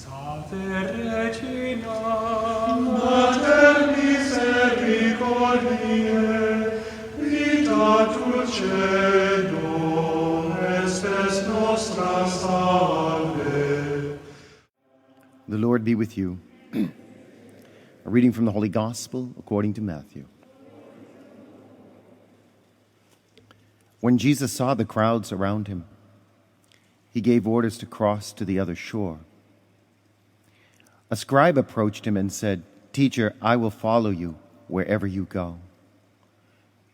Salve Regina, Mater misericordiae, vita dulcedo, estes nostra salve. The Lord be with you. A reading from the Holy Gospel according to Matthew. When Jesus saw the crowds around him, he gave orders to cross to the other shore. A scribe approached him and said, "Teacher, I will follow you wherever you go."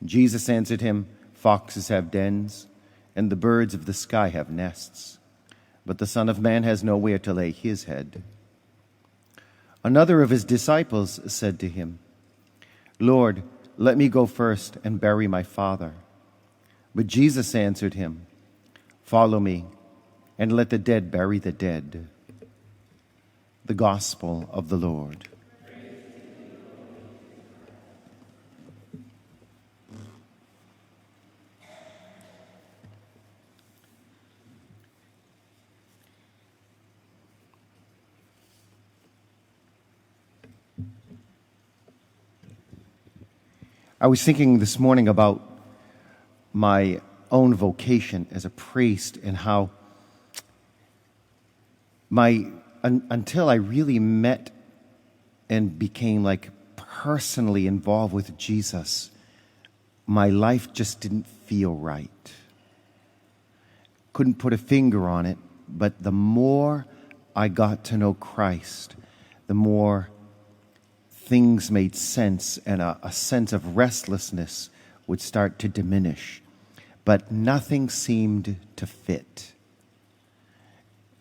Jesus answered him, "Foxes have dens, and the birds of the sky have nests, but the Son of Man has nowhere to lay his head." Another of his disciples said to him, "Lord, let me go first and bury my father." But Jesus answered him, "Follow me, and let the dead bury the dead." The Gospel of the Lord. I was thinking this morning about my own vocation as a priest and how until I really met and became personally involved with Jesus, my life just didn't feel right. Couldn't put a finger on it, but the more I got to know Christ, the more things made sense, and a sense of restlessness would start to diminish. But nothing seemed to fit.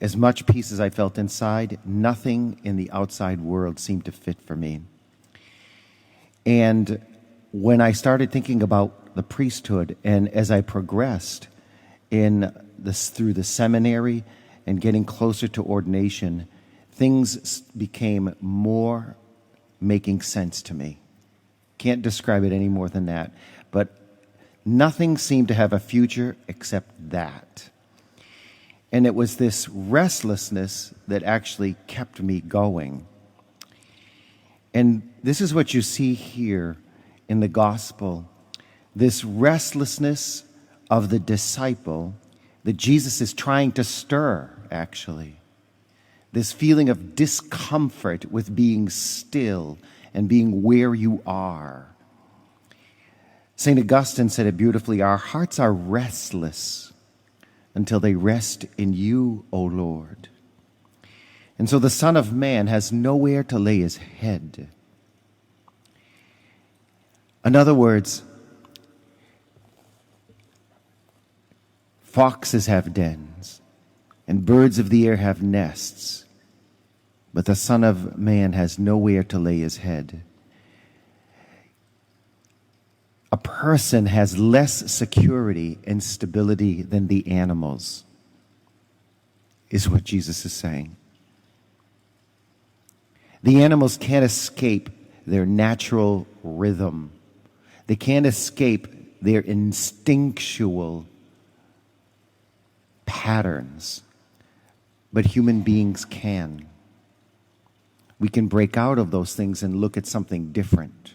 As much peace as I felt inside, nothing in the outside world seemed to fit for me. And when I started thinking about the priesthood, and as I progressed through the seminary and getting closer to ordination, things became more making sense to me. Can't describe it any more than that. But nothing seemed to have a future except that. And it was this restlessness that actually kept me going. And this is what you see here in the gospel. This restlessness of the disciple that Jesus is trying to stir, actually. This feeling of discomfort with being still and being where you are. St. Augustine said it beautifully, "Our hearts are restless until they rest in you, O Lord." And so the Son of Man has nowhere to lay his head. In other words, foxes have dens, and birds of the air have nests, but the Son of Man has nowhere to lay his head. A person has less security and stability than the animals, is what Jesus is saying. The animals can't escape their natural rhythm. They can't escape their instinctual patterns. But human beings can. We can break out of those things and look at something different.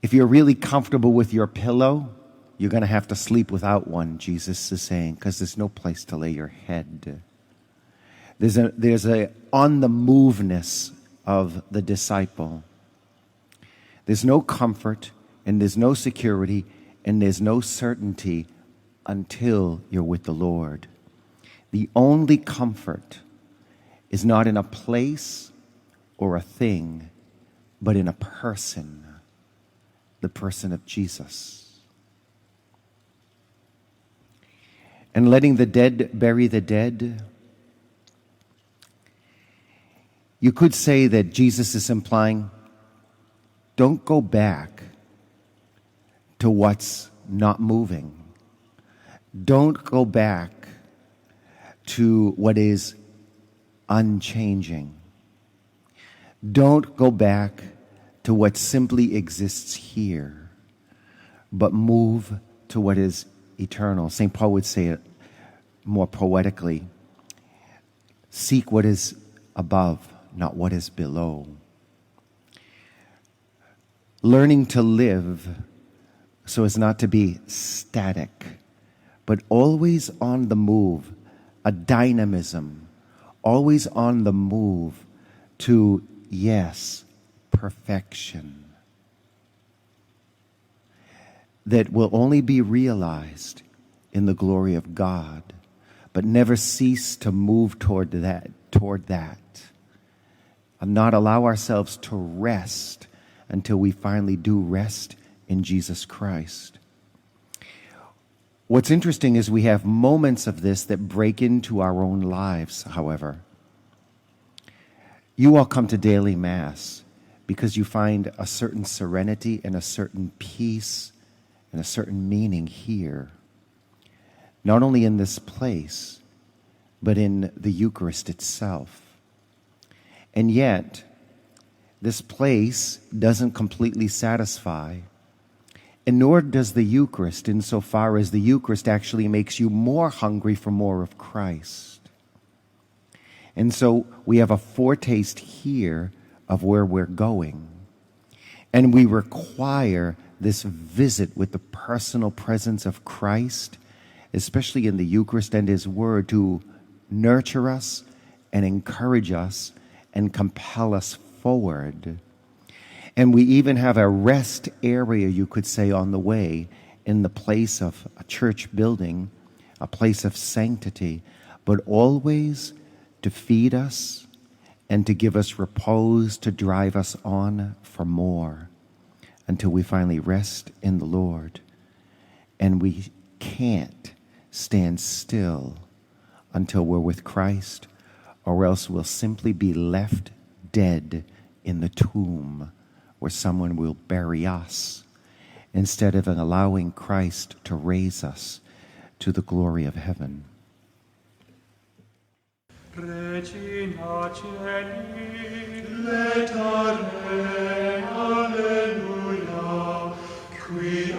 If you're really comfortable with your pillow, you're going to have to sleep without one, Jesus is saying, because there's no place to lay your head. There's a on the moveness of the disciple. There's no comfort, and there's no security, and there's no certainty until you're with the Lord. The only comfort is not in a place or a thing, but in a person, the person of Jesus. And letting the dead bury the dead, you could say that Jesus is implying, don't go back to what's not moving. Don't go back to what is unchanging. Don't go back to what simply exists here, but move to what is eternal. St. Paul would say it more poetically. Seek what is above, not what is below. Learning to live so as not to be static, but always on the move, a dynamism, always on the move to, yes, perfection. That will only be realized in the glory of God, but never cease to move toward that. And not allow ourselves to rest until we finally do rest in Jesus Christ. What's interesting is we have moments of this that break into our own lives, however. You all come to daily Mass because you find a certain serenity and a certain peace and a certain meaning here. Not only in this place, but in the Eucharist itself. And yet, this place doesn't completely satisfy, and nor does the Eucharist, insofar as the Eucharist actually makes you more hungry for more of Christ. And so we have a foretaste here of where we're going. And we require this visit with the personal presence of Christ, especially in the Eucharist and His Word, to nurture us and encourage us and compel us forward. And we even have a rest area, you could say, on the way in the place of a church building, a place of sanctity, but always to feed us and to give us repose, to drive us on for more until we finally rest in the Lord. And we can't stand still until we're with Christ, or else we'll simply be left dead in the tomb where someone will bury us instead of allowing Christ to raise us to the glory of heaven. Regina Celi, letare, alleluia, qui